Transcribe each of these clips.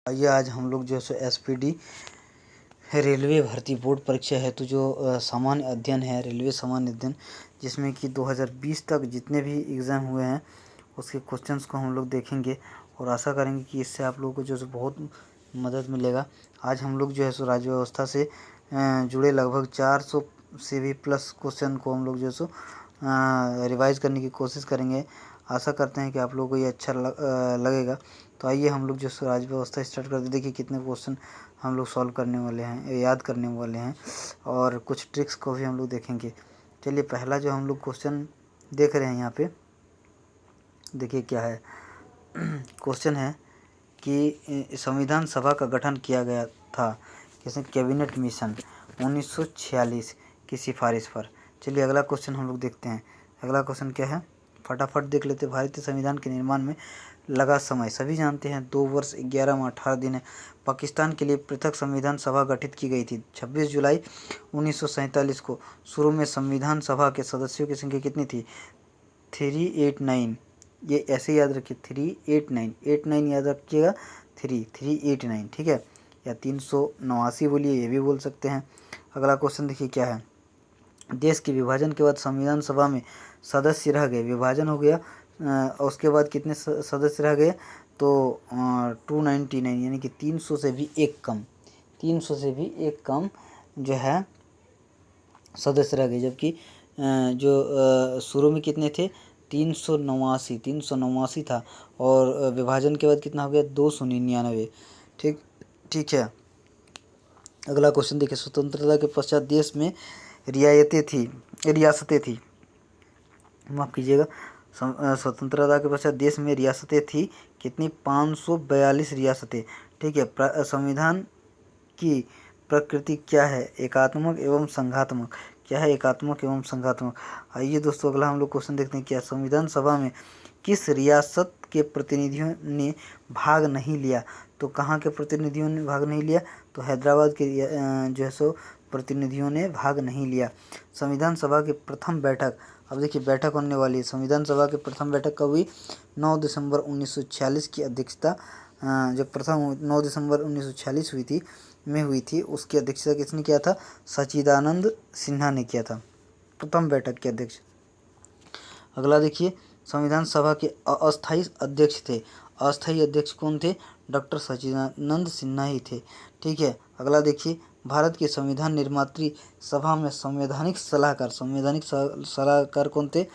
आइए आज हम लोग जो है सो एसपीडी रेलवे भर्ती बोर्ड परीक्षा हेतु जो सामान्य अध्ययन है, रेलवे सामान्य अध्ययन, जिसमें कि 2020 तक जितने भी एग्ज़ाम हुए हैं उसके क्वेश्चंस को हम लोग देखेंगे और आशा करेंगे कि इससे आप लोगों को जो है बहुत मदद मिलेगा। आज हम लोग जो है सो राज्य व्यवस्था से जुड़े लगभग 400 से भी प्लस क्वेश्चन को हम लोग जो है सो रिवाइज़ करने की कोशिश करेंगे। आशा करते हैं कि आप लोगों को ये अच्छा लगेगा। तो आइए हम लोग जो सो राज्य व्यवस्था स्टार्ट करते, देखिए कितने क्वेश्चन हम लोग सॉल्व करने वाले हैं, याद करने वाले हैं और कुछ ट्रिक्स को भी हम लोग देखेंगे। चलिए पहला जो हम लोग क्वेश्चन देख रहे हैं यहाँ पे, देखिए क्या है। क्वेश्चन है कि संविधान सभा का गठन किया गया था किसने? कैबिनेट मिशन 1946 की सिफारिश पर। चलिए अगला क्वेश्चन हम लोग देखते हैं। अगला क्वेश्चन क्या है, फटाफट देख लेते हैं। भारतीय संविधान के निर्माण में लगा समय सभी जानते हैं, 2 वर्ष 11 माह 18 दिन है। पाकिस्तान के लिए पृथक संविधान सभा गठित की गई थी 26 जुलाई 1947 को। शुरू में संविधान सभा के सदस्यों की संख्या कितनी थी? 389। ये ऐसे याद रखिए, 389, 89 याद रखिएगा, 389, ठीक है, या 389 बोलिए, ये भी बोल सकते हैं। अगला क्वेश्चन देखिए क्या है। देश के विभाजन के बाद संविधान सभा में सदस्य रह गए, विभाजन हो गया उसके बाद कितने सदस्य रह गए? तो 299, यानी कि 300 से भी एक कम, 300 से भी एक कम जो है सदस्य रह गए। जबकि जो शुरू में कितने थे? 389 था और विभाजन के बाद कितना हो गया? 299। ठीक है। अगला क्वेश्चन देखिए, स्वतंत्रता के पश्चात देश में रियासतें थी, माफ़ कीजिएगा, स्वतंत्रता के पश्चात देश में रियासतें थी कितनी? 542 रियासतें। ठीक है। संविधान की प्रकृति क्या है? एकात्मक एवं संघात्मक। क्या है? एकात्मक एवं संघात्मक। आइए दोस्तों अगला हम लोग क्वेश्चन देखते हैं। क्या संविधान सभा में किस रियासत के प्रतिनिधियों ने भाग नहीं लिया? तो कहाँ के प्रतिनिधियों ने भाग नहीं लिया? तो हैदराबाद के जो है सो प्रतिनिधियों ने भाग नहीं लिया। संविधान सभा की प्रथम बैठक, अब देखिए बैठक होने वाली है। संविधान सभा की प्रथम बैठक कब हुई? 9 दिसंबर 1946 की अध्यक्षता, जब प्रथम 9 दिसंबर 1946 हुई थी, उसकी अध्यक्षता किसने किया था? सच्चिदानंद सिन्हा ने किया था, प्रथम बैठक के अध्यक्ष। अगला देखिए, संविधान सभा के अस्थायी अध्यक्ष थे। अस्थायी अध्यक्ष कौन थे? डॉक्टर सच्चिदानंद सिन्हा ही थे। ठीक है। अगला देखिए, भारत के संविधान निर्मात्री सभा में संवैधानिक सलाहकार कौन थे?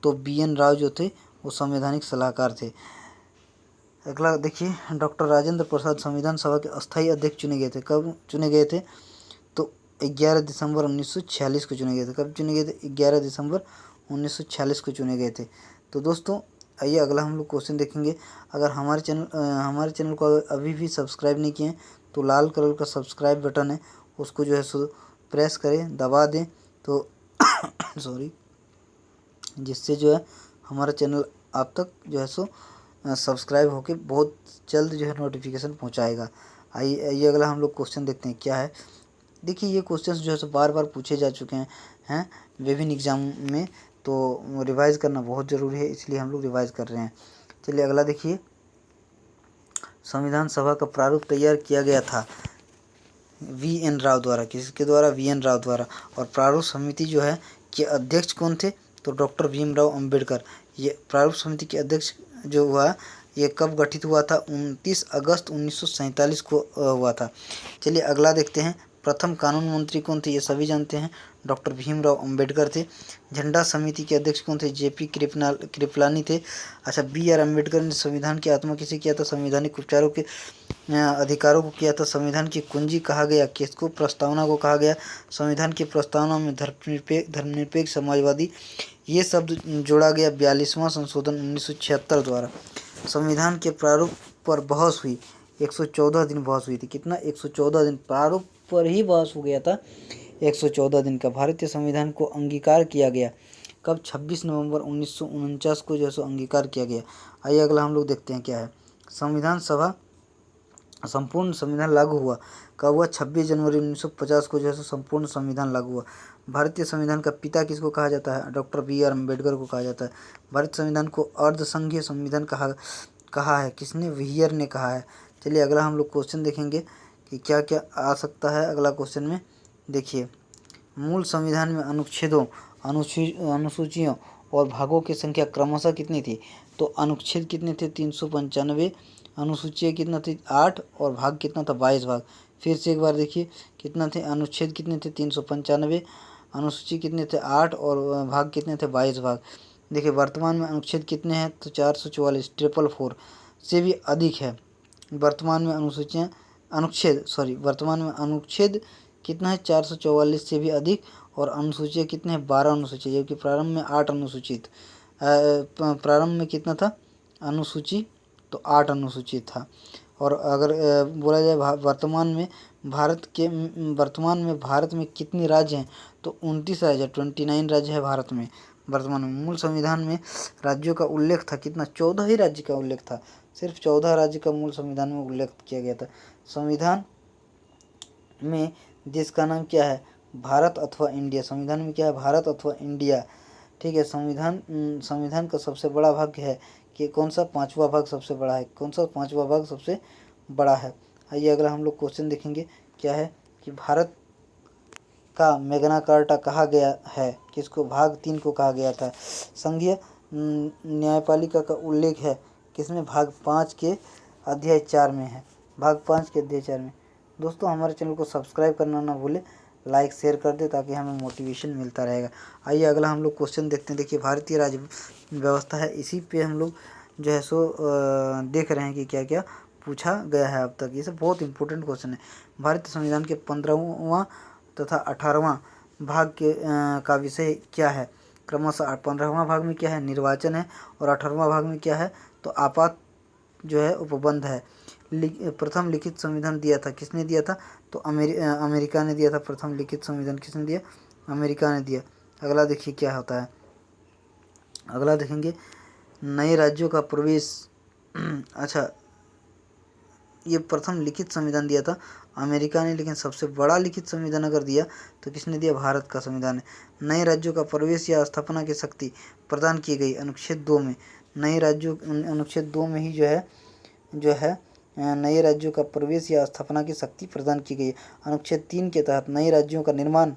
तो BN राव जो थे वो संवैधानिक सलाहकार थे। अगला देखिए, डॉक्टर राजेंद्र प्रसाद संविधान सभा के अस्थायी अध्यक्ष चुने गए थे। कब चुने गए थे? तो 11 दिसंबर 1946 को चुने गए थे। कब चुने गए थे? 11 दिसंबर 1946 को चुने गए थे। तो दोस्तों आइए अगला हम लोग क्वेश्चन देखेंगे। अगर हमारे चैनल को अभी भी सब्सक्राइब नहीं किए हैं तो लाल कलर का सब्सक्राइब बटन है, उसको जो है सो प्रेस करें, दबा दें, तो सॉरी, जिससे जो है हमारा चैनल आप तक जो है सो सब्सक्राइब होके बहुत जल्द जो है नोटिफिकेशन पहुंचाएगा। आइए अगला हम लोग क्वेश्चन देखते हैं क्या है। देखिए ये क्वेश्चंस जो है सो बार बार पूछे जा चुके हैं विभिन्न एग्जाम में, तो रिवाइज़ करना बहुत ज़रूरी है, इसलिए हम लोग रिवाइज़ कर रहे हैं। चलिए अगला देखिए, संविधान सभा का प्रारूप तैयार किया गया था VN राव द्वारा। किसके द्वारा? VN राव द्वारा। और प्रारूप समिति जो है के अध्यक्ष कौन थे? तो डॉक्टर भीमराव अंबेडकर। ये प्रारूप समिति के अध्यक्ष जो हुआ, ये कब गठित हुआ था? 29 अगस्त 1947 को हुआ था। चलिए अगला देखते हैं, प्रथम कानून मंत्री कौन थे? ये सभी जानते हैं, डॉक्टर भीमराव अंबेडकर थे। झंडा समिति के अध्यक्ष कौन थे? JP कृपलानी थे। अच्छा, BR अम्बेडकर ने संविधान की आत्मा किसे किया था? संवैधानिक उपचारों के अधिकारों को किया था। संविधान की कुंजी कहा गया किसको? प्रस्तावना को कहा गया। संविधान की प्रस्तावना में धर्मनिरपेक्ष समाजवादी ये शब्द जोड़ा गया 42वां संशोधन 1976 द्वारा। संविधान के प्रारूप पर बहस हुई, 114 दिन बहस हुई थी। कितना? 114 दिन, प्रारूप पर ही बहस हो गया था 114 दिन का। भारतीय संविधान को अंगीकार किया गया कब? 26 नवंबर 1949 को जो है सो अंगीकार किया गया। आइए अगला हम लोग देखते हैं क्या है। संविधान सभा संपूर्ण संविधान लागू हुआ कब हुआ? 26 जनवरी 1950 को जो है सो संपूर्ण संविधान लागू हुआ। भारतीय संविधान का पिता किसको कहा जाता है? डॉक्टर BR अम्बेडकर को कहा जाता है। भारतीय संविधान को अर्ध संघीय संविधान कहा है, किसने? व्हीयर ने कहा है। चलिए अगला हम लोग क्वेश्चन देखेंगे कि क्या क्या आ सकता है अगला क्वेश्चन में। देखिए, मूल संविधान में अनुच्छेदों, अनुसूचियों और भागों की संख्या क्रमशः कितनी थी? तो अनुच्छेद कितने थे? 395। अनुसूची कितना थी? 8। और भाग कितना था? 22 भाग। फिर से एक बार देखिए, कितना थे अनुच्छेद? कितने थे? 395। अनुसूची कितने थे? 8। और भाग कितने थे? 22 भाग। देखिए वर्तमान में अनुच्छेद कितने हैं? तो 444, 444 से भी अधिक है। वर्तमान में वर्तमान में अनुच्छेद कितना है? 444 से भी अधिक। और अनुसूचियाँ कितने हैं? 12 अनुसूची, जबकि प्रारंभ में 8 अनुसूचित। प्रारंभ में कितना था अनुसूची? तो 8 अनुसूची था। और अगर बोला जाए वर्तमान में भारत में कितने राज्य हैं? तो 29 राज्य, 29 राज्य है भारत में वर्तमान में। मूल संविधान में राज्यों का उल्लेख था कितना? 14 ही राज्य का उल्लेख था। सिर्फ 14 राज्य का मूल संविधान में उल्लेख किया गया था। संविधान में देश का नाम क्या है? भारत अथवा इंडिया। संविधान में क्या है? भारत अथवा इंडिया। ठीक है। संविधान का सबसे बड़ा भाग है कि कौन सा? 5वां भाग सबसे बड़ा है। कौन सा? 5वां भाग सबसे बड़ा है। आइए अगला हम लोग क्वेश्चन देखेंगे, क्या है कि भारत का मैग्ना कार्टा कहा गया है? किसको? भाग 3 को कहा गया था। संघीय न्यायपालिका का उल्लेख है किसमें? भाग 5 के अध्याय 4 में है। भाग 5 के अध्याय 4 में। दोस्तों हमारे चैनल को सब्सक्राइब करना ना भूले, लाइक शेयर कर दे ताकि हमें मोटिवेशन मिलता रहेगा। आइए अगला हम लोग क्वेश्चन देखते हैं। देखिए, भारतीय राज्य व्यवस्था है, इसी पे हम लोग जो है सो देख रहे हैं कि क्या क्या पूछा गया है अब तक। ये सब बहुत इंपॉर्टेंट क्वेश्चन है। भारतीय संविधान के 15वां तथा 18वां भाग का विषय क्या है? क्रमशः 15वां भाग में क्या है? निर्वाचन है। और 18वां भाग में क्या है? तो आपात जो है उपबंध है। प्रथम लिखित संविधान दिया था, किसने दिया था? तो अमेरिका ने दिया था। प्रथम लिखित संविधान किसने दिया? अमेरिका ने दिया। अगला देखिए क्या होता है। अगला देखेंगे, नए राज्यों का प्रवेश। अच्छा, ये प्रथम लिखित संविधान दिया था अमेरिका ने, लेकिन सबसे बड़ा लिखित संविधान अगर दिया तो किसने दिया? भारत का संविधान है। नए राज्यों का प्रवेश या स्थापना की शक्ति प्रदान की गई अनुच्छेद 2 में। नए राज्यों अनुच्छेद 2 में ही जो है नए राज्यों का प्रवेश या स्थापना की शक्ति प्रदान की गई है। अनुच्छेद 3 के तहत नए राज्यों का निर्माण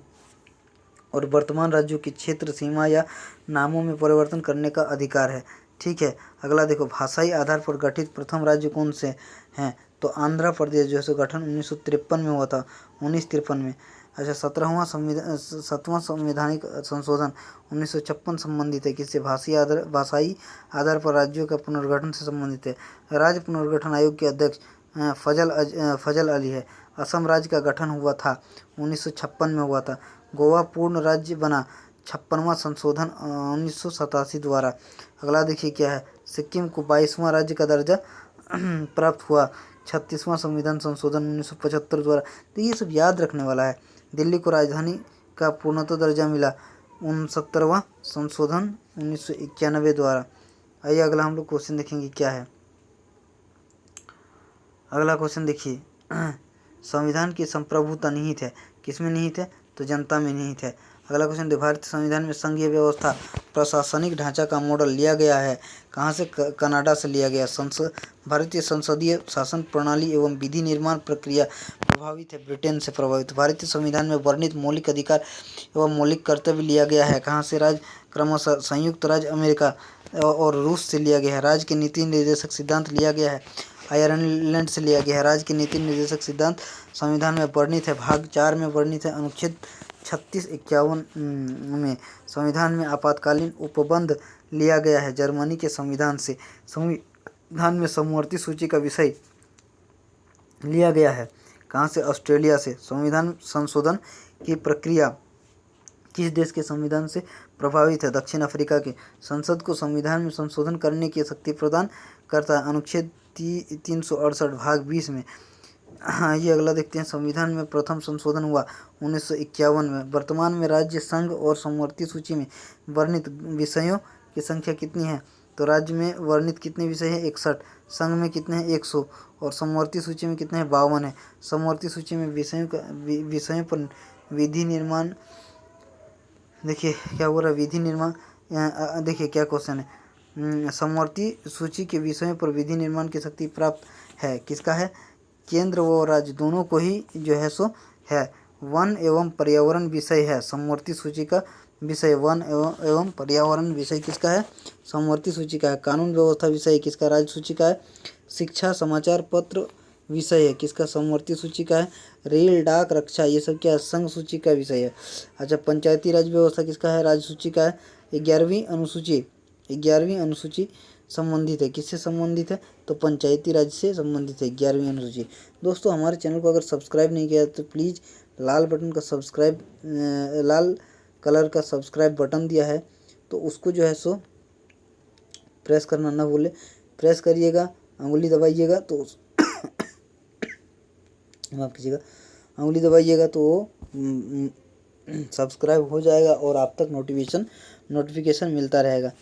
और वर्तमान राज्यों की क्षेत्र सीमा या नामों में परिवर्तन करने का अधिकार है। ठीक है। अगला देखो, भाषाई आधार पर गठित प्रथम राज्य कौन से हैं? तो आंध्र प्रदेश जो है सो गठन 1953 में हुआ था, 1953 में। अच्छा, 7वां संवैधानिक संशोधन 1956 संबंधित है किससे? भाषाई आधार पर राज्यों का पुनर्गठन से संबंधित है। राज्य पुनर्गठन आयोग के अध्यक्ष फजल अली है। असम राज्य का गठन हुआ था 1956 में हुआ था। गोवा पूर्ण राज्य बना 56वां संशोधन 1987 द्वारा। अगला देखिए क्या है, सिक्किम को 22वां राज्य का दर्जा प्राप्त हुआ 36वां संविधान संशोधन 1975 द्वारा। तो ये सब याद रखने वाला है। दिल्ली को राजधानी का पूर्णतः दर्जा मिला 69वां संशोधन 1991 द्वारा। आइए अगला हम लोग क्वेश्चन देखेंगे क्या है। अगला क्वेश्चन देखिए, संविधान की संप्रभुता निहित है, किसमें निहित है? तो जनता में निहित है। अगला क्वेश्चन, भारतीय संविधान में संघीय व्यवस्था प्रशासनिक ढांचा का मॉडल लिया गया है, कहाँ से? कनाडा से लिया गया। भारतीय संसदीय शासन प्रणाली एवं विधि निर्माण प्रक्रिया प्रभावित है, ब्रिटेन से प्रभावित। भारतीय संविधान में वर्णित मौलिक अधिकार एवं मौलिक कर्तव्य लिया गया है, कहाँ से? राज्य क्रमशः संयुक्त राज्य अमेरिका और रूस से लिया गया है। राज्य के नीति निर्देशक सिद्धांत लिया गया है, आयरलैंड से लिया गया है। राज्य के नीति निर्देशक सिद्धांत संविधान में वर्णित है, भाग 4 में वर्णित है, अनुच्छेद 36-51 में। संविधान में आपातकालीन उपबंध लिया गया है जर्मनी के संविधान से। संविधान में समवर्ती सूची का विषय लिया गया है, कहाँ से? ऑस्ट्रेलिया से। संविधान संशोधन की प्रक्रिया किस देश के संविधान से प्रभावित है? दक्षिण अफ्रीका के। संसद को संविधान में संशोधन करने की शक्ति प्रदान करता है, अनुच्छेद 368 भाग 20 में। ये अगला देखते हैं, संविधान में प्रथम संशोधन हुआ 1951 में। वर्तमान में राज्य, संघ और समवर्ती सूची में वर्णित विषयों की संख्या कितनी है? तो राज्य में वर्णित कितने विषय हैं? 61। संघ में कितने हैं? 100। और समवर्ती सूची में कितने हैं? 52 है। समवर्ती सूची में विषयों पर विधि निर्माण, देखिए क्या हो रहा है, विधि निर्माण। देखिए क्या क्वेश्चन है, समवर्ती सूची के विषयों पर विधि निर्माण की शक्ति प्राप्त है। किसका है? केंद्र व राज्य दोनों को ही जो है सो है। वन एवं पर्यावरण विषय है समवर्ती सूची का विषय। वन एवं पर्यावरण विषय किसका है? समवर्ती सूची का है। कानून व्यवस्था विषय किसका? राज्य सूची का है। शिक्षा समाचार पत्र विषय है किसका? समवर्ती सूची का है। रेल डाक रक्षा ये सब क्या? संघ सूची का विषय है। अच्छा, पंचायती राज व्यवस्था किसका है? राज्य सूची का है। 11वीं अनुसूची संबंधित है। किससे संबंधित है? तो पंचायती राज से संबंधित है 11वीं अनुसूची। दोस्तों, हमारे चैनल को अगर सब्सक्राइब नहीं किया तो प्लीज़ लाल कलर का सब्सक्राइब बटन दिया है तो उसको जो है सो प्रेस करना ना भूले। प्रेस करिएगा, अंगुली दबाइएगा तो माफ़ कीजिएगा, अंगुली दबाइएगा तो सब्सक्राइब हो जाएगा और आप तक नोटिफिकेशन मिलता रहेगा।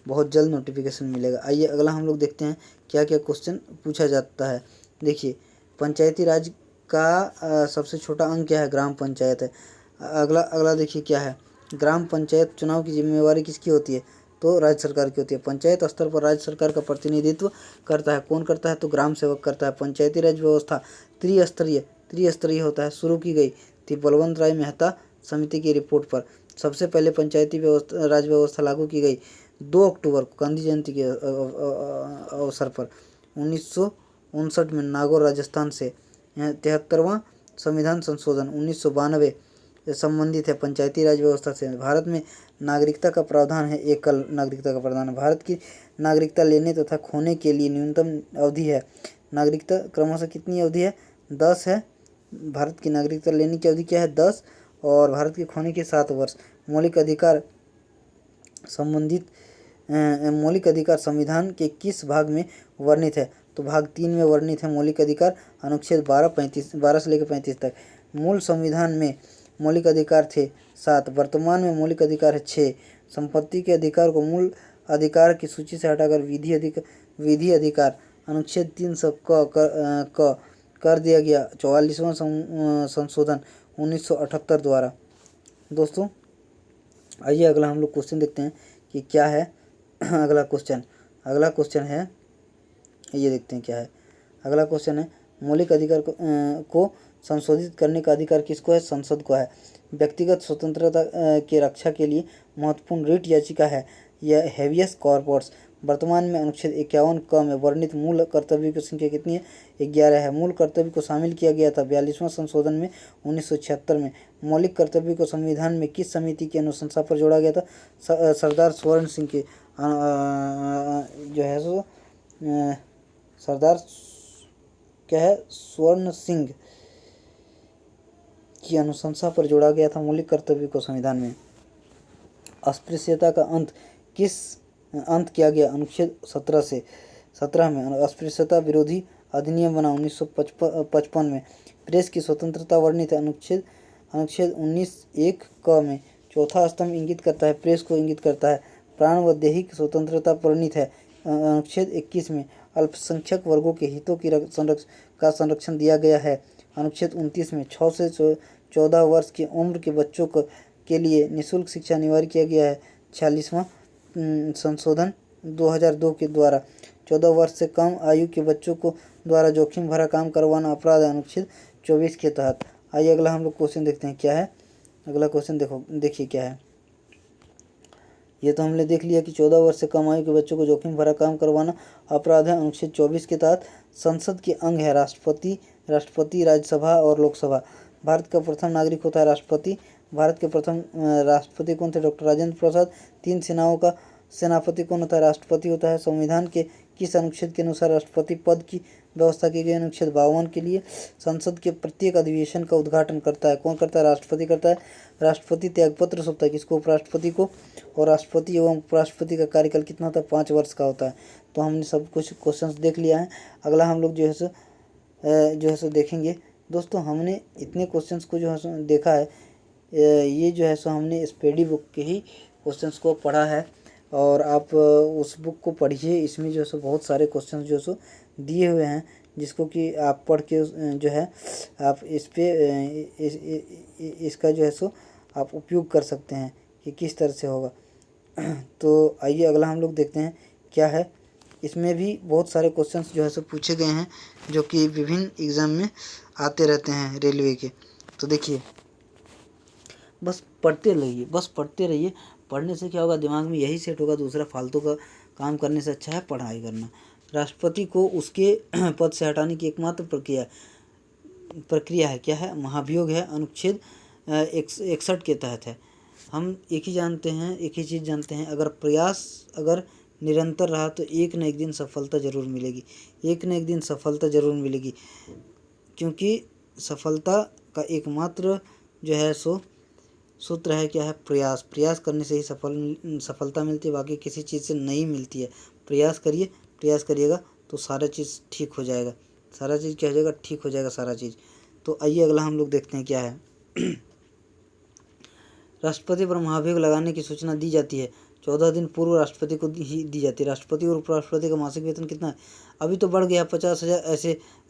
बहुत जल्द नोटिफिकेशन मिलेगा। आइए अगला हम लोग देखते हैं क्या क्या क्वेश्चन पूछा जाता है। देखिए, पंचायती राज का सबसे छोटा अंग क्या है? ग्राम पंचायत है। अगला देखिए क्या है? ग्राम पंचायत चुनाव की जिम्मेवारी किसकी होती है? तो राज्य सरकार की होती है। पंचायत स्तर पर राज्य सरकार का प्रतिनिधित्व करता है। कौन करता है? तो ग्राम सेवक करता है। पंचायती राज व्यवस्था त्रिस्तरीय होता है। शुरू की गई थी बलवंत राय मेहता समिति की रिपोर्ट पर। सबसे पहले पंचायती राज व्यवस्था लागू की गई 2 अक्टूबर को गांधी जयंती के अवसर पर 1959 में नागौर राजस्थान से। 73वां संविधान संशोधन 1992 संबंधित है पंचायती राज व्यवस्था से। भारत में नागरिकता का प्रावधान है। एकल नागरिकता का प्रावधान है। भारत की नागरिकता लेने तथा खोने के लिए न्यूनतम अवधि है। नागरिकता क्रमशः कितनी अवधि है? 10 है। भारत की नागरिकता लेने की अवधि क्या है? 10 और भारत के खोने के 7 वर्ष। मौलिक अधिकार संविधान के किस भाग में वर्णित है? तो भाग 3 में वर्णित है मौलिक अधिकार। अनुच्छेद 12 से लेकर 35 तक। मूल संविधान में मौलिक अधिकार थे 7, वर्तमान में मौलिक अधिकार है 6। संपत्ति के अधिकार को मूल अधिकार की सूची से हटाकर विधि अधिकार अनुच्छेद 300 कर दिया गया 44वां संशोधन 1978 द्वारा। दोस्तों, आइए अगला हम लोग क्वेश्चन देखते हैं कि क्या है अगला क्वेश्चन है, ये देखते हैं क्या है। अगला क्वेश्चन है, मौलिक अधिकार को संशोधित करने का अधिकार किसको है? संसद को है। व्यक्तिगत स्वतंत्रता की रक्षा के लिए महत्वपूर्ण रिट याचिका है यह हेवियस कॉर्पस। वर्तमान में अनुच्छेद 51 क में वर्णित मूल कर्तव्य की संख्या कितनी है? 11 है। मूल कर्तव्य को शामिल किया गया था 42वां संशोधन में 1976 में। मौलिक कर्तव्य को संविधान में किस समिति की अनुशंसा पर जोड़ा गया था? सरदार स्वर्ण सिंह के जो है सो सरदार क्या है? स्वर्ण सिंह की अनुशंसा पर जोड़ा गया था मौलिक कर्तव्य को संविधान में। अस्पृश्यता का अंत किया गया अनुच्छेद 17 में। अस्पृश्यता विरोधी अधिनियम बना 1955 में। प्रेस की स्वतंत्रता वर्णित है अनुच्छेद 19(1) क में। चौथा स्तंभ इंगित करता है, प्रेस को इंगित करता है। प्राण व दैहिक स्वतंत्रता वर्णित है अनुच्छेद 21 में। अल्पसंख्यक वर्गों के हितों का संरक्षण दिया गया है अनुच्छेद 29 में। 6 से 14 वर्ष की उम्र के बच्चों के लिए निःशुल्क शिक्षा अनिवार्य किया गया है 46वां संशोधन 2002 के द्वारा। 14 वर्ष से कम आयु के बच्चों को द्वारा जोखिम भरा काम करवाना अपराध है अनुच्छेद 24 के तहत। आइए अगला हम लोग क्वेश्चन देखते हैं क्या है। अगला क्वेश्चन देखिए क्या है। ये तो हमने देख लिया कि 14 वर्ष से कम आयु के बच्चों को जोखिम भरा काम करवाना अपराध है अनुच्छेद 24 के तहत। संसद के अंग है राष्ट्रपति, राज्यसभा और लोकसभा। भारत का प्रथम नागरिक होता है राष्ट्रपति। भारत के प्रथम राष्ट्रपति कौन थे? डॉक्टर राजेंद्र प्रसाद। 3 सेनाओं का सेनापति कौन होता है? राष्ट्रपति होता है। संविधान के किस अनुच्छेद के अनुसार राष्ट्रपति पद की व्यवस्था की गई? अनुच्छेद 52 के लिए। संसद के प्रत्येक अधिवेशन का उद्घाटन करता है कौन करता है? राष्ट्रपति करता है। राष्ट्रपति त्यागपत्र सौंपता है किसको? उपराष्ट्रपति को। और राष्ट्रपति एवं उपराष्ट्रपति का कार्यकाल कितना होता है? 5 वर्ष का होता है। तो हमने सब कुछ क्वेश्चंस देख लिया है। अगला हम लोग जो है सो देखेंगे। दोस्तों, हमने इतने क्वेश्चंस को जो है सो देखा है। ये जो है सो हमने स्टडी बुक के ही क्वेश्चंस को पढ़ा है और आप उस बुक को पढ़िए। इसमें जो है सो बहुत सारे क्वेश्चंस जो है सो दिए हुए हैं जिसको कि आप पढ़ के जो है आप इसका जो है सो आप उपयोग कर सकते हैं कि किस तरह से होगा। तो आइए अगला हम लोग देखते हैं क्या है। इसमें भी बहुत सारे क्वेश्चंस जो है सो पूछे गए हैं जो कि विभिन्न एग्ज़ाम में आते रहते हैं रेलवे के। तो देखिए, बस पढ़ते रहिए, बस पढ़ते रहिए। पढ़ने से क्या होगा, दिमाग में यही सेट होगा, दूसरा फालतू का काम करने से अच्छा है पढ़ाई करना। राष्ट्रपति को उसके पद से हटाने की एकमात्र प्रक्रिया है, क्या है, महाभियोग है, अनुच्छेद 61 के तहत है। हम एक ही चीज़ जानते हैं, अगर निरंतर रहा तो एक न एक दिन सफलता ज़रूर मिलेगी, एक न एक दिन सफलता ज़रूर मिलेगी, क्योंकि सफलता का एकमात्र जो है सो सूत्र है, क्या है, प्रयास। प्रयास करने से ही सफलता मिलती है, बाकी किसी चीज़ से नहीं मिलती है। प्रयास करिए, प्रयास करिएगा तो सारा चीज़ ठीक हो जाएगा, सारा चीज़ क्या हो जाएगा, ठीक हो जाएगा सारा चीज़। तो आइए अगला हम लोग देखते हैं क्या है। राष्ट्रपति पर महाभियोग लगाने की सूचना दी जाती है 14 दिन पूर्व राष्ट्रपति को दी जाती है। राष्ट्रपति और उपराष्ट्रपति का मासिक वेतन कितना है? अभी तो बढ़ गया 50,000,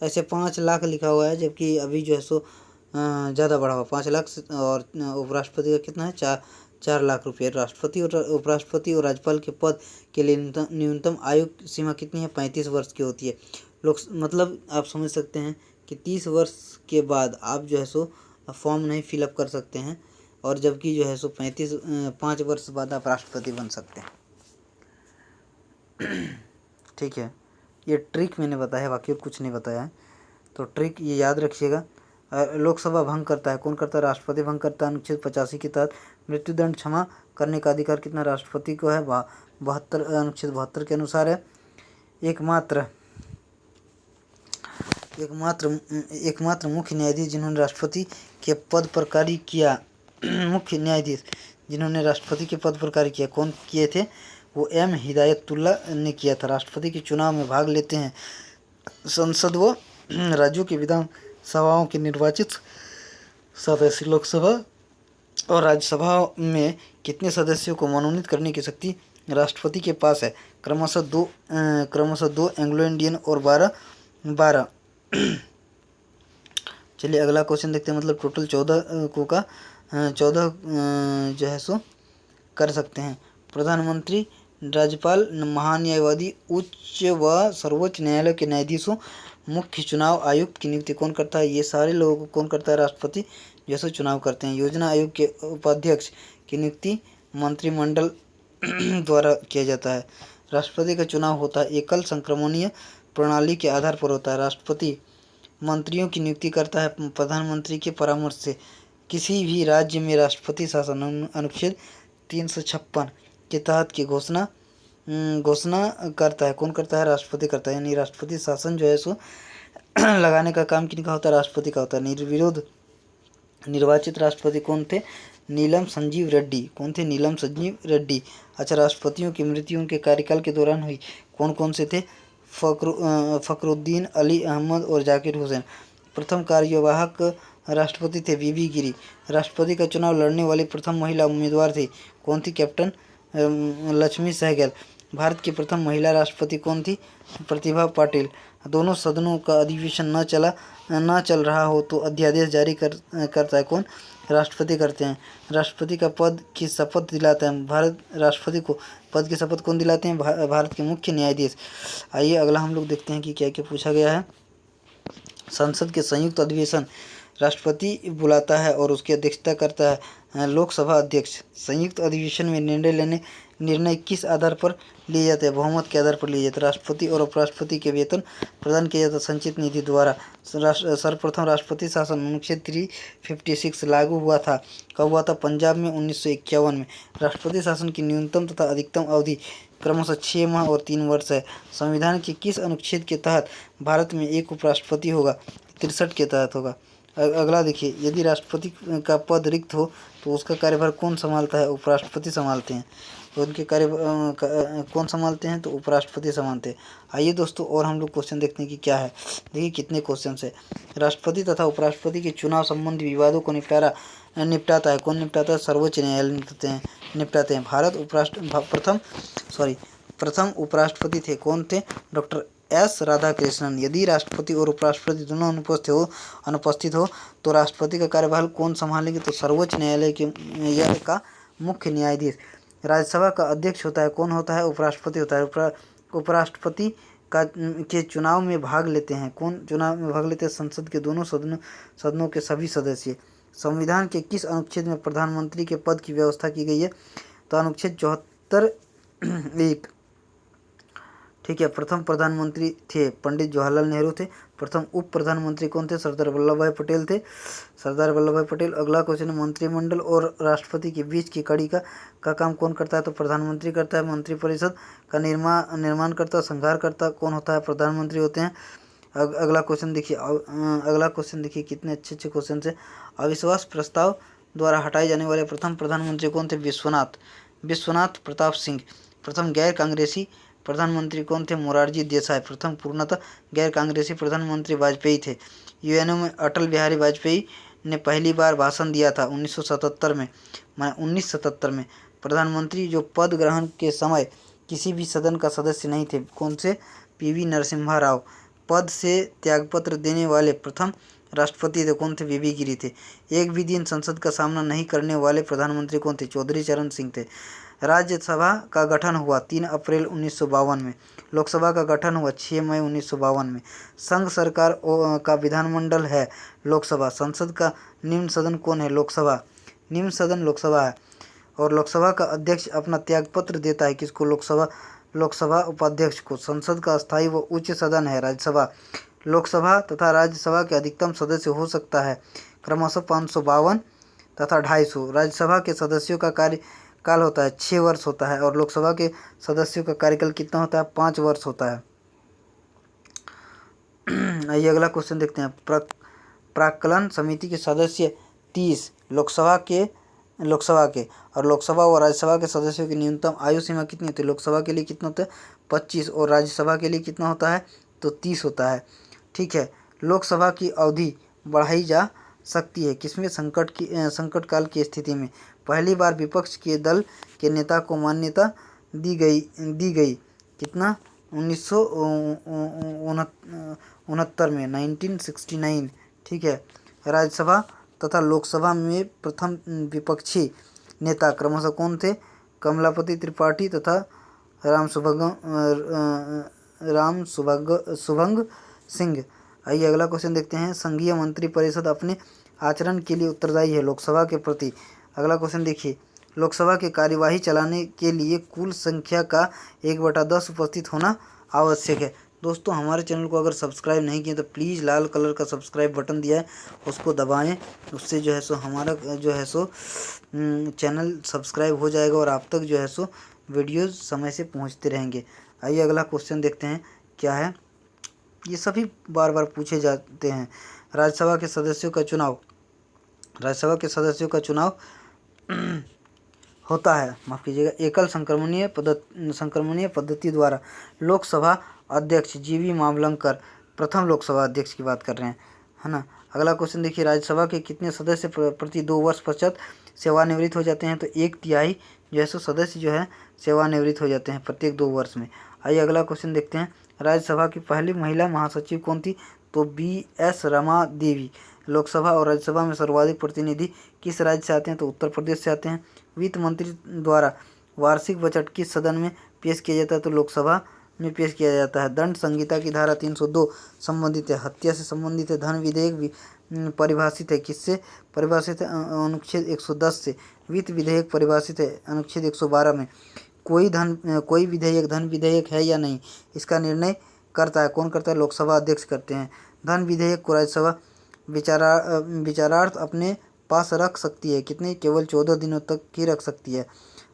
ऐसे 5 लाख लिखा हुआ है, जबकि अभी जो है सो ज़्यादा बढ़ा हुआ 5 लाख और उपराष्ट्रपति का कितना है, 4 लाख रुपये। राष्ट्रपति और उपराष्ट्रपति और राज्यपाल के पद के लिए न्यूनतम आयु सीमा कितनी है? 35 वर्ष की होती है। मतलब आप समझ सकते हैं कि 30 वर्ष के बाद आप जो है सो फॉर्म नहीं फिलअप कर सकते हैं, और जबकि जो है सो 5 वर्ष बाद आप राष्ट्रपति बन सकते हैं। ठीक है, ये ट्रिक मैंने बताया, बाकी और कुछ नहीं बताया है, तो ट्रिक ये याद रखिएगा। लोकसभा भंग करता है, कौन करता है? राष्ट्रपति भंग करता है। अनुच्छेद 85 के तहत मृत्युदंड क्षमा करने का अधिकार कितना राष्ट्रपति को है? 72, अनुच्छेद 72 के अनुसार है। एकमात्र मुख्य न्यायाधीश जिन्होंने राष्ट्रपति के पद पर कार्य किया मुख्य न्यायाधीश जिन्होंने राष्ट्रपति के पद पर कार्य किया, कौन किए थे? वो एम हिदायतुल्ला ने किया था। राष्ट्रपति के चुनाव में भाग लेते हैं संसद व राज्यों की विधान सभाओं के निर्वाचित सदस्य। लोकसभा और राज्यसभा में कितने सदस्यों को मनोनीत करने की शक्ति राष्ट्रपति के पास है? क्रमशः दो एंग्लो इंडियन और 12। चलिए अगला क्वेश्चन देखते हैं। मतलब टोटल 14 जो है सो कर सकते हैं। प्रधानमंत्री, राज्यपाल, महान्यायवादी, उच्च व सर्वोच्च न्यायालय के न्यायाधीशों, मुख्य चुनाव आयुक्त की नियुक्ति कौन करता है? ये सारे लोगों को कौन करता है? राष्ट्रपति जैसे चुनाव करते हैं। योजना आयोग के उपाध्यक्ष की नियुक्ति मंत्रिमंडल द्वारा किया जाता है। राष्ट्रपति का चुनाव होता है एकल संक्रमणीय प्रणाली के आधार पर होता है। राष्ट्रपति मंत्रियों की नियुक्ति करता है प्रधानमंत्री के परामर्श से। किसी भी राज्य में राष्ट्रपति शासन अनुच्छेद 356 के तहत की घोषणा करता है, कौन करता है? राष्ट्रपति करता है। यानी राष्ट्रपति शासन जो है सो लगाने का काम किनका होता है? राष्ट्रपति का होता है। निर्विरोध निर्वाचित राष्ट्रपति कौन थे? नीलम संजीव रेड्डी। कौन थे? नीलम संजीव रेड्डी। अच्छा, राष्ट्रपतियों की मृत्यु उनके कार्यकाल के दौरान हुई, कौन कौन से थे? फखरुद्दीन अली अहमद और जाकिर हुसैन। प्रथम कार्यवाहक राष्ट्रपति थे बीबी गिरी। राष्ट्रपति का चुनाव लड़ने वाली प्रथम महिला उम्मीदवार थी, कौन थी? कैप्टन लक्ष्मी सहगल। भारत की प्रथम महिला राष्ट्रपति कौन थी? प्रतिभा पाटिल। दोनों सदनों का अधिवेशन न चल रहा हो तो अध्यादेश जारी करता है, कौन? राष्ट्रपति करते हैं। राष्ट्रपति का पद की शपथ दिलाता है राष्ट्रपति को पद की शपथ कौन दिलाते हैं? भारत के मुख्य न्यायाधीश। आइए अगला हम लोग देखते हैं कि क्या क्या पूछा गया है। संसद के संयुक्त अधिवेशन राष्ट्रपति बुलाता है और उसकी अध्यक्षता करता है लोकसभा अध्यक्ष। संयुक्त अधिवेशन में निर्णय किस आधार पर लिए जाते हैं? बहुमत के आधार पर लिए जाते हैं। राष्ट्रपति और उपराष्ट्रपति के वेतन प्रदान किया जाता है संचित निधि द्वारा। सर्वप्रथम राष्ट्रपति शासन अनुच्छेद 356 लागू हुआ था, कब हुआ था? पंजाब में 1951 में। राष्ट्रपति शासन की न्यूनतम तथा अधिकतम अवधि क्रमशः 6 माह और 3 वर्ष है। संविधान के किस अनुच्छेद के तहत भारत में एक उपराष्ट्रपति होगा? 63 के तहत होगा। अगला देखिए, यदि राष्ट्रपति का पद रिक्त हो तो उसका कार्यभार कौन संभालता है? उपराष्ट्रपति संभालते हैं। तो उनके कार्य कौन संभालते हैं? तो उपराष्ट्रपति संभालते हैं। आइए दोस्तों और हम लोग क्वेश्चन देखते हैं कि क्या है। देखिए कितने क्वेश्चन है। राष्ट्रपति तथा उपराष्ट्रपति के चुनाव संबंधी विवादों को निपटाता है, कौन निपटाता है? सर्वोच्च न्यायालय निपटाते हैं। प्रथम उपराष्ट्रपति थे, कौन थे? Doctor S Radhakrishnan. यदि राष्ट्रपति और उपराष्ट्रपति दोनों अनुपस्थित हो तो राष्ट्रपति का कार्यभार कौन संभालेंगे? तो सर्वोच्च न्यायालय का मुख्य न्यायाधीश। राज्यसभा का अध्यक्ष होता है, कौन होता है? उपराष्ट्रपति होता है। उपराष्ट्रपति का के चुनाव में भाग लेते हैं? कौन चुनाव में भाग लेते हैं? संसद के दोनों सदनों के सभी सदस्य। संविधान के किस अनुच्छेद में प्रधानमंत्री के पद की व्यवस्था की गई है? तो अनुच्छेद 74(1). ठीक है, प्रथम प्रधानमंत्री थे पंडित जवाहरलाल नेहरू थे। प्रथम उप प्रधानमंत्री कौन थे? सरदार वल्लभ भाई पटेल थे, सरदार वल्लभ भाई पटेल। अगला क्वेश्चन है, मंत्रिमंडल और राष्ट्रपति के बीच की कड़ी का काम कौन करता है? तो प्रधानमंत्री करता है। मंत्रिपरिषद का निर्माण करता, संहार करता कौन होता है? प्रधानमंत्री होते हैं। अगला क्वेश्चन देखिए, कितने अच्छे अच्छे क्वेश्चन है। अविश्वास प्रस्ताव द्वारा हटाए जाने वाले प्रथम प्रधानमंत्री कौन थे? विश्वनाथ प्रताप सिंह। प्रथम गैर कांग्रेसी प्रधानमंत्री कौन थे? मोरारजी देसाई। प्रथम पूर्णतः गैर कांग्रेसी प्रधानमंत्री वाजपेयी थे। यूएनओ में अटल बिहारी वाजपेयी ने पहली बार भाषण दिया था 1977 में। 1977 में प्रधानमंत्री जो पद ग्रहण के समय किसी भी सदन का सदस्य नहीं थे, कौन से? पीवी नरसिम्हा राव। पद से त्यागपत्र देने वाले प्रथम राष्ट्रपति थे, कौन थे? वीवी गिरी थे। एक भी दिन संसद का सामना नहीं करने वाले प्रधानमंत्री कौन थे? चौधरी चरण सिंह थे। राज्यसभा का गठन हुआ 3 अप्रैल 1952 में। लोकसभा का गठन हुआ 6 मई 1952 में। संघ सरकार का विधानमंडल है लोकसभा। संसद का निम्न सदन कौन है? लोकसभा। निम्न सदन लोकसभा है। और लोकसभा का अध्यक्ष अपना त्यागपत्र देता है किसको? लोकसभा उपाध्यक्ष को। संसद का स्थायी व उच्च सदन है राज्यसभा। लोकसभा तथा राज्यसभा के अधिकतम सदस्य हो सकता है क्रमशः 552 तथा 250। राज्यसभा के सदस्यों का कार्यकाल होता है 6 वर्ष होता है, और लोकसभा के सदस्यों का कार्यकाल कितना होता है? 5 वर्ष होता है। आइए अगला क्वेश्चन देखते हैं। प्राक्कलन समिति के सदस्य 30। लोकसभा के और लोकसभा और राज्यसभा के सदस्यों की न्यूनतम आयु सीमा कितनी होती है? लोकसभा के लिए कितना होता है? 25, और राज्यसभा के लिए कितना होता है? तो 30 होता है। ठीक है, लोकसभा की अवधि बढ़ाई जा सकती है किसमें? संकट काल की स्थिति में। पहली बार विपक्ष के दल के नेता को मान्यता दी गई कितना? 1969 में, 1969। ठीक है, राज्यसभा तथा लोकसभा में प्रथम विपक्षी नेता क्रमशः कौन थे? कमलापति त्रिपाठी तथा शुभंग सिंह। आइए अगला क्वेश्चन देखते हैं। संघीय मंत्रिपरिषद अपने आचरण के लिए उत्तरदायी है लोकसभा के प्रति। अगला क्वेश्चन देखिए, लोकसभा की कार्यवाही चलाने के लिए कुल संख्या का 1/10 उपस्थित होना आवश्यक है। दोस्तों, हमारे चैनल को अगर सब्सक्राइब नहीं किए तो प्लीज़ लाल कलर का सब्सक्राइब बटन दिया है, उसको दबाएं। उससे जो है सो हमारा जो है सो चैनल सब्सक्राइब हो जाएगा और आप तक जो है सो वीडियोज़ समय से पहुंचते रहेंगे। आइए अगला क्वेश्चन देखते हैं क्या है। ये सभी बार बार पूछे जाते हैं। राज्यसभा के सदस्यों का चुनाव होता है, माफ़ कीजिएगा, एकल संक्रमणीय पद्धति द्वारा। लोकसभा अध्यक्ष जीवी मावलंकर प्रथम लोकसभा अध्यक्ष की बात कर रहे हैं, है ना। अगला क्वेश्चन देखिए, राज्यसभा के कितने सदस्य प्रति 2 वर्ष पश्चात सेवानिवृत्त हो जाते हैं? तो 1/3 जो है सो सदस्य जो है सेवानिवृत्त हो जाते हैं प्रत्येक 2 वर्ष में। आइए अगला क्वेश्चन देखते हैं। राज्यसभा की पहली महिला महासचिव कौन थी? तो BS रमा देवी। लोकसभा और राज्यसभा में सर्वाधिक प्रतिनिधि किस राज्य से आते हैं? तो उत्तर प्रदेश से आते हैं। वित्त मंत्री द्वारा वार्षिक बजट किस सदन में पेश किया जाता है? तो लोकसभा में पेश किया जाता है। दंड संहिता की धारा 302 संबंधित है, हत्या से संबंधित है। धन विधेयक परिभाषित है किससे? परिभाषित है अनुच्छेद 110 से। वित्त विधेयक परिभाषित है अनुच्छेद 112 में। कोई विधेयक धन विधेयक है या नहीं, इसका निर्णय करता है कौन करता है? लोकसभा अध्यक्ष करते हैं। धन विधेयक को राज्यसभा विचारार्थ अपने पास रख सकती है कितने? केवल 14 दिनों तक ही रख सकती है।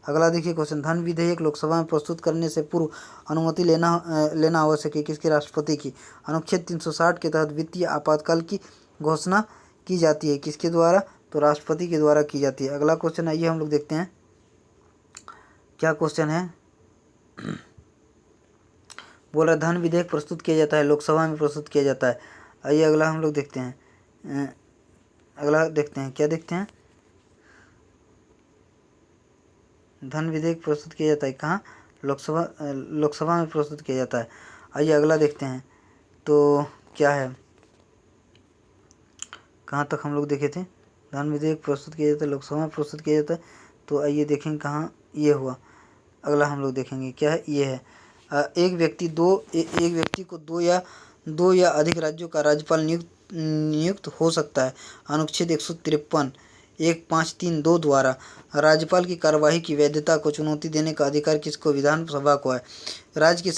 अगला देखिए क्वेश्चन, धन विधेयक लोकसभा में प्रस्तुत करने से पूर्व अनुमति लेना आवश्यक है किसकी? राष्ट्रपति की। अनुच्छेद 360 के तहत वित्तीय आपातकाल की घोषणा की जाती है किसके द्वारा? तो राष्ट्रपति के द्वारा की जाती है। अगला क्वेश्चन आइए हम लोग देखते हैं क्या क्वेश्चन है। बोल रहा धन विधेयक प्रस्तुत किया जाता है लोकसभा में प्रस्तुत किया जाता है। आइए अगला हम लोग देखते हैं। क्या देखते हैं? धन विधेयक प्रस्तुत किया जाता है कहाँ? लोकसभा में प्रस्तुत किया जाता है। आइए अगला देखते हैं तो क्या है, कहाँ तक हम लोग देखे थे? धन विधेयक प्रस्तुत किया जाता है लोकसभा में प्रस्तुत किया जाता है। तो आइए देखेंगे कहाँ ये हुआ। अगला हम लोग देखेंगे क्या है, ये है एक व्यक्ति को दो या अधिक राज्यों का राज्यपाल नियुक्त हो सकता है। अनुच्छेद 153 1532 द्वारा राज्यपाल की कार्यवाही की वैधता को चुनौती देने का अधिकार किसको? विधानसभा को है। राज्य की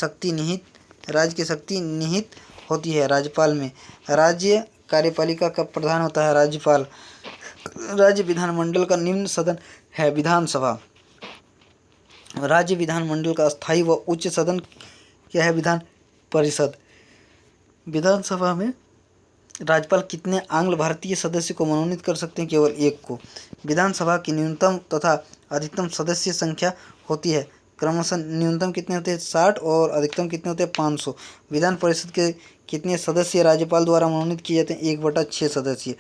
शक्ति निहित होती है राज्यपाल में। राज्य कार्यपालिका का प्रधान होता है राज्यपाल। राज्य विधानमंडल का निम्न सदन है विधानसभा। राज्य विधानमंडल का स्थायी व उच्च सदन क्या है? विधान परिषद। विधानसभा में राज्यपाल कितने आंग्ल भारतीय सदस्य को मनोनीत कर सकते हैं? केवल एक को। विधानसभा की न्यूनतम तथा अधिकतम सदस्य संख्या होती है क्रमशः। न्यूनतम कितने होते हैं? 60 और अधिकतम कितने होते हैं? 500। विधान परिषद के कितने सदस्य राज्यपाल द्वारा मनोनीत किए जाते हैं? 1/6 सदस्य।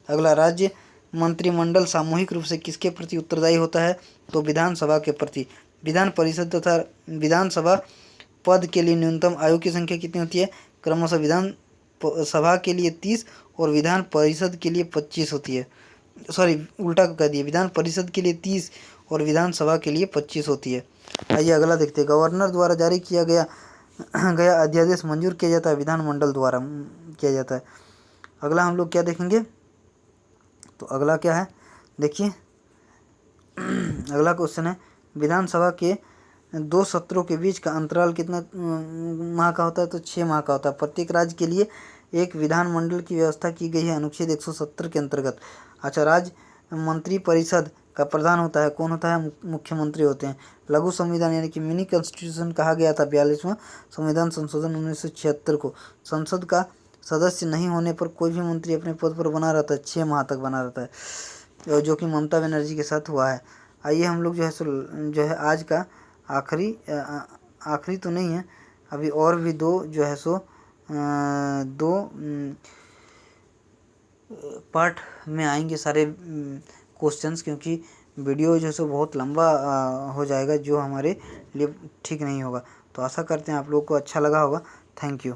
अगला, राज्य मंत्रिमंडल सामूहिक रूप से किसके प्रति उत्तरदायी होता है? तो विधानसभा के प्रति। विधान परिषद तथा विधानसभा पद के लिए न्यूनतम आयु की संख्या कितनी होती है? क्रमशः विधान सभा के लिए 30 और विधान परिषद के लिए 25 होती है। सॉरी, उल्टा कह दिया। विधान परिषद के लिए 30 और विधानसभा के लिए 25 होती है। आइए अगला देखते हैं। गवर्नर द्वारा जारी किया गया अध्यादेश मंजूर किया जाता है विधानमंडल द्वारा किया जाता है। अगला हम लोग क्या देखेंगे? तो अगला क्या है देखिए। अगला क्वेश्चन है, विधानसभा के 2 सत्रों के बीच का अंतराल कितना माह का होता है? तो 6 माह का होता है। प्रत्येक राज्य के लिए एक विधानमंडल की व्यवस्था की गई है अनुच्छेद 170 के अंतर्गत। अच्छा, राज्य मंत्रिपरिषद का प्रधान होता है, कौन होता है? मुख्यमंत्री होते हैं। लघु संविधान यानी कि मिनी कॉन्स्टिट्यूशन कहा गया था 42वां संविधान संशोधन 1976 को। संसद का सदस्य नहीं होने पर कोई भी मंत्री अपने पद पर बना रहता है, 6 माह तक बना रहता है, जो कि ममता बनर्जी के साथ हुआ है। आइए हम लोग जो है आज का आखिरी तो नहीं है, अभी और भी दो जो है सो 2 पार्ट में आएंगे सारे क्वेश्चंस, क्योंकि वीडियो जो है सो बहुत लंबा हो जाएगा, जो हमारे लिए ठीक नहीं होगा। तो आशा करते हैं आप लोग को अच्छा लगा होगा। Thank you.